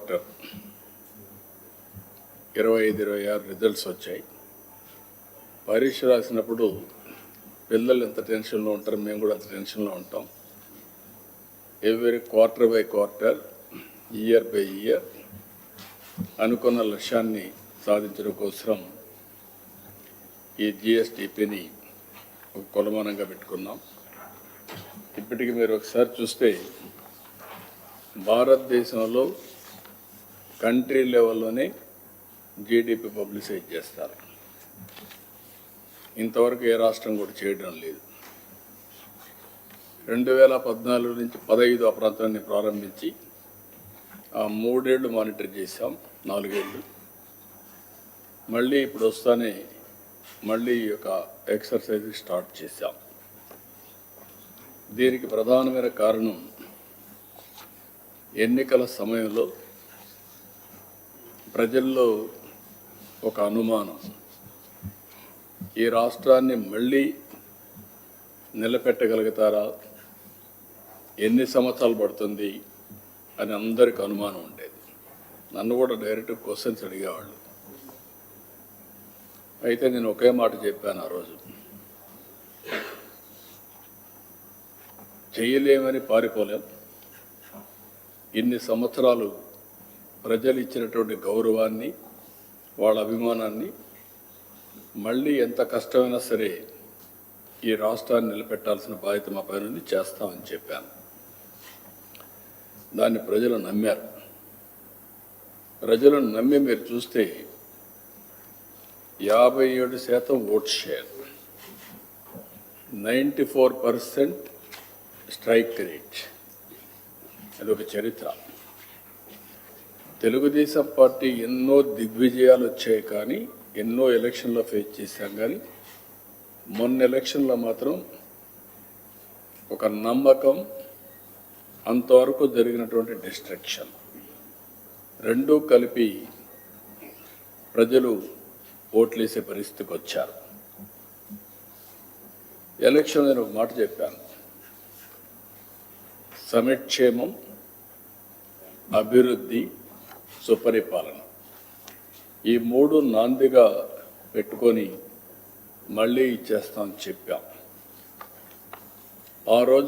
Quarter 25-26 results వచ్చాయి. పరీక్ష రాసినప్పుడు పిల్లలు ఎంత టెన్షన్లో ఉంటారో మేము కూడా అంత టెన్షన్లో ఉంటాం. Every quarter by quarter, year by year అనుకున్న లక్ష్యాన్ని సాధించడం కోసం ఈ జిఎస్టిపిని ఒక కొలమానంగా పెట్టుకున్నాం. ఇప్పటికీ మీరు ఒకసారి చూస్తే భారతదేశంలో కంట్రీ లెవెల్లోనే జీడిపి పబ్లిసైజ్ చేస్తారు. ఇంతవరకు ఏ రాష్ట్రం కూడా చేయడం లేదు. 2014 నుంచి 15 ఆ ప్రాంతాన్ని ప్రారంభించి ఆ 3 ఏళ్ళు మానిటర్ చేశాం, 4 ఏళ్ళు. మళ్ళీ ఇప్పుడు వస్తానే మళ్ళీ ఈ యొక్క ఎక్సర్సైజ్ స్టార్ట్ చేశాం. దీనికి ప్రధానమైన కారణం ఎన్నికల సమయంలో ప్రజల్లో ఒక అనుమానం, ఈ రాష్ట్రాన్ని మళ్ళీ నిలబెట్టగలుగుతారా, ఎన్ని సంవత్సరాలు పడుతుంది అని అందరికి అనుమానం ఉండేది. నన్ను కూడా డైరెక్ట్ క్వశ్చన్స్ అడిగేవాళ్ళు. అయితే నేను ఒకే మాట చెప్పాను ఆ రోజు, చేయలేమని పారిపోలేం. ఇన్ని సంవత్సరాలు ప్రజలు ఇచ్చినటువంటి గౌరవాన్ని, వాళ్ళ అభిమానాన్ని మళ్ళీ ఎంత కష్టమైనా సరే ఈ రాష్ట్రాన్ని నిలబెట్టాల్సిన బాధ్యత మా పైన ఉంది, చేస్తామని చెప్పాను. దాన్ని ప్రజలు నమ్మారు. ప్రజలను నమ్మి మీరు చూస్తే 57% ఓట్ షేర్, 94% స్ట్రైక్ రేట్. అదొక చరిత్ర. తెలుగుదేశం పార్టీ ఎన్నో దిగ్విజయాలు వచ్చాయి, కానీ ఎన్నో ఎలక్షన్లో ఫేస్ చేశాం. కానీ మొన్న ఎలక్షన్లో మాత్రం ఒక నమ్మకం, అంతవరకు జరిగినటువంటి డిస్ట్రక్షన్ రెండూ కలిపి ప్రజలు ఓట్లేసే పరిస్థితికి వచ్చారు. ఎలక్షన్ నేను ఒక మాట చెప్పాను, సమిక్షేమం, అభివృద్ధి, సుపరిపాలన, ఈ 3 నాందిగా పెట్టుకొని మళ్ళీ ఇచ్చేస్తామని చెప్పాం. ఆ రోజు